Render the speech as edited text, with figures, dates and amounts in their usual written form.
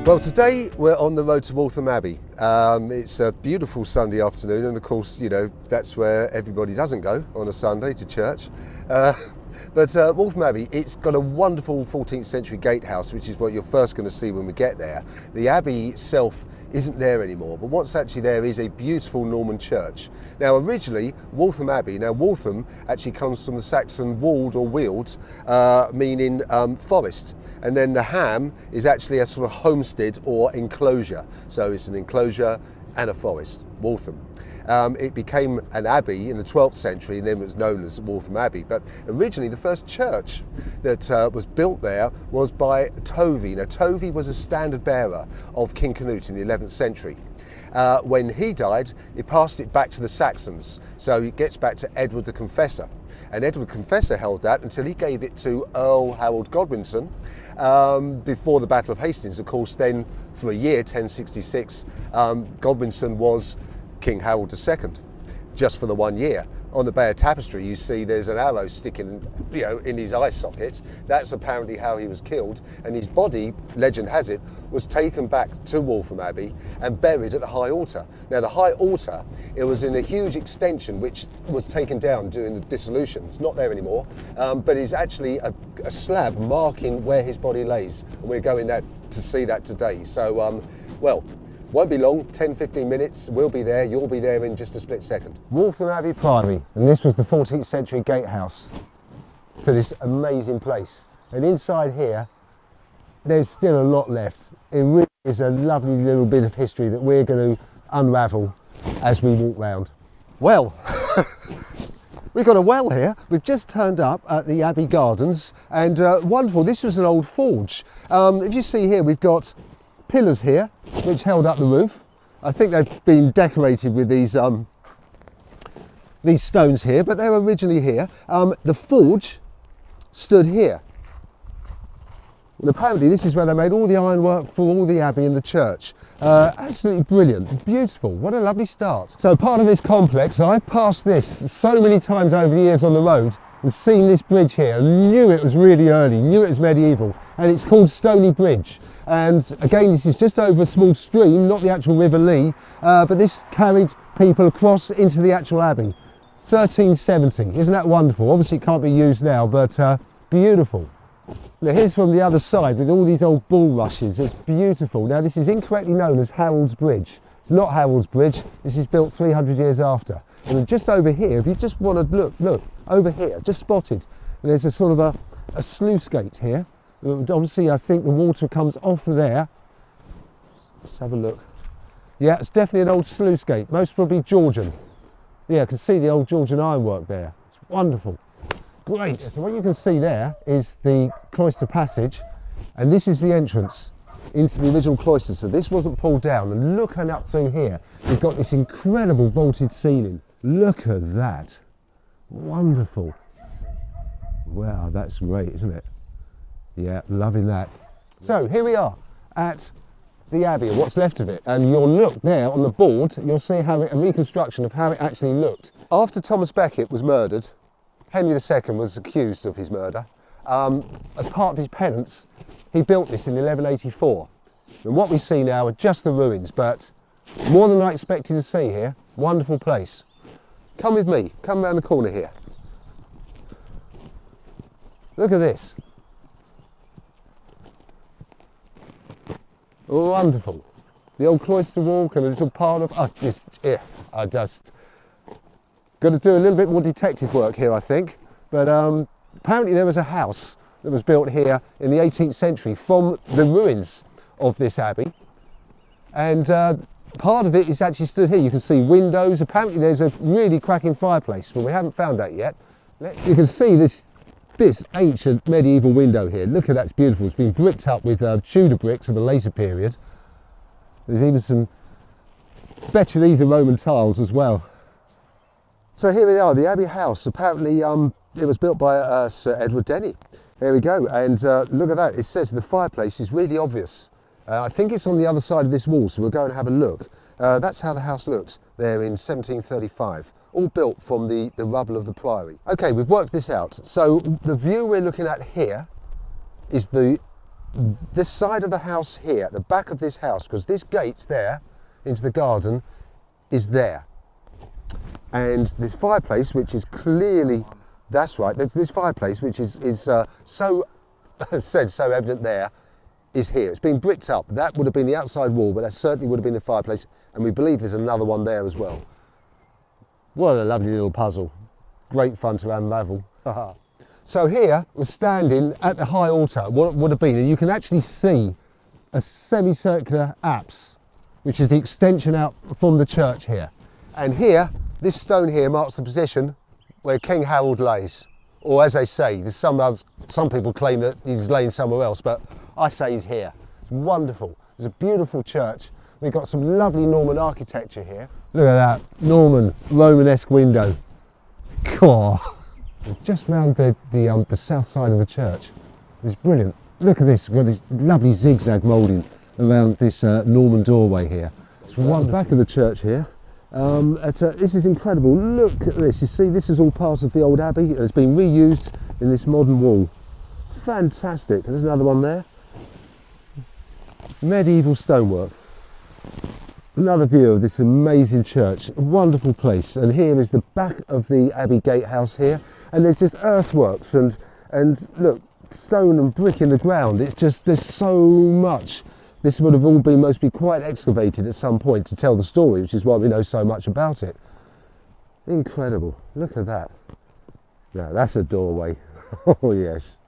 Well, today we're on the road to Waltham Abbey. It's a beautiful Sunday afternoon, and of course, you know, that's where everybody doesn't go on a Sunday, to church. But Waltham Abbey, it's got a wonderful 14th century gatehouse, which is what you're first going to see when we get there. The Abbey itself isn't there anymore, but what's actually there is a beautiful Norman church. Now originally Waltham Abbey, now Waltham actually comes from the Saxon wald or weald, meaning forest, and then the ham is actually a sort of homestead or enclosure, so it's an enclosure and a forest, Waltham. It became an abbey in the 12th century and then was known as Waltham Abbey, but originally the first church that was built there was by Tovey. Now Tovey was a standard bearer of King Canute in the 11th century. When he died, he passed it back to the Saxons, so it gets back to Edward the Confessor. And Edward the Confessor held that until he gave it to Earl Harold Godwinson before the Battle of Hastings. Of course, then for a year, 1066, Godwinson was King Harold II, just for the 1 year. On the Bay of Tapestry, you see there's an arrow sticking, you know, in his eye socket. That's apparently how he was killed, and his body, legend has it, was taken back to Waltham Abbey and buried at the high altar. Now the high altar, it was in a huge extension which was taken down during the dissolution. It's not there anymore, but is actually a slab marking where his body lays, and we're going there to see that today. So, well, won't be long, 10-15 minutes, we'll be there, you'll be there in just a split second. Waltham Abbey Priory, and this was the 14th century gatehouse to this amazing place. And inside here, there's still a lot left. It really is a lovely little bit of history that we're going to unravel as we walk round. Well, we've got a well here. We've just turned up at the Abbey Gardens, and wonderful, this was an old forge. If you see here, we've got pillars here which held up the roof. I think they've been decorated with these stones here, but they were originally here. The forge stood here. And apparently this is where they made all the ironwork for all the abbey and the church. Absolutely brilliant, beautiful, what a lovely start. So part of this complex, I've passed this so many times over the years on the road and seen this bridge here, and knew it was really early, knew it was medieval, and it's called Stoney Bridge. And again, this is just over a small stream, not the actual River Lee, but this carried people across into the actual abbey. 1370, isn't that wonderful? Obviously it can't be used now, but beautiful. Now here's from the other side with all these old bulrushes, it's beautiful. Now this is incorrectly known as Harold's Bridge. It's not Harold's Bridge, this is built 300 years after. And just over here, if you just want to look, over here, just spotted, there's a sort of a sluice gate here. Obviously I think the water comes off there. Let's have a look. Yeah, it's definitely an old sluice gate, most probably Georgian. Yeah, I can see the old Georgian ironwork there. It's wonderful. Great. So what you can see there is the cloister passage, and this is the entrance into the original cloister. So this wasn't pulled down, and looking up through here, we've got this incredible vaulted ceiling. Look at that. Wonderful. Wow, that's great, isn't it? Yeah, loving that. So here we are at the Abbey, or what's left of it, and you'll look there on the board, you'll see how a reconstruction of how it actually looked. After Thomas Becket was murdered, Henry II was accused of his murder. As part of his penance, he built this in 1184. And what we see now are just the ruins, but more than I expected to see here. Wonderful place. Come with me, come around the corner here. Look at this. Wonderful. The old cloister walk and a little part of, I just got to do a little bit more detective work here, I think. But apparently there was a house that was built here in the 18th century from the ruins of this abbey. And part of it is actually stood here. You can see windows. Apparently there's a really cracking fireplace, but we haven't found that yet. You can see this ancient medieval window here. Look at that, it's beautiful. It's been bricked up with Tudor bricks of a later period. There's even some, betcha these are Roman tiles as well. So here we are, the Abbey House. Apparently it was built by Sir Edward Denny. There we go, and look at that. It says the fireplace is really obvious. I think it's on the other side of this wall, so we'll go and have a look. That's how the house looked there in 1735. All built from the rubble of the priory. Okay, we've worked this out. So the view we're looking at here is the this side of the house here, at the back of this house, because this gate there into the garden is there. And this fireplace, which is clearly, that's right, this fireplace, which is so, as said, so evident there, is here. It's been bricked up. That would have been the outside wall, but that certainly would have been the fireplace. And we believe there's another one there as well. What a lovely little puzzle. Great fun to unravel. So here we're standing at the high altar, what would have been, and you can actually see a semicircular apse, which is the extension out from the church here. And here, this stone here marks the position where King Harold lays. Or as they say, there's some people claim that he's laying somewhere else, but I say he's here. It's wonderful. It's a beautiful church. We've got some lovely Norman architecture here. Look at that, Norman, Romanesque window. God. Just round the south side of the church. It's brilliant. Look at this, we've got this lovely zigzag moulding around this Norman doorway here. It's one back of the church here. This is incredible. Look at this. You see, this is all part of the old abbey. It's been reused in this modern wall. Fantastic. There's another one there. Medieval stonework. Another view of this amazing church. A wonderful place. And here is the back of the Abbey Gatehouse here. And there's just earthworks and look, stone and brick in the ground. It's just, there's so much. This would have all been mostly quite excavated at some point to tell the story, which is why we know so much about it. Incredible. Look at that. Now that's a doorway. Oh yes.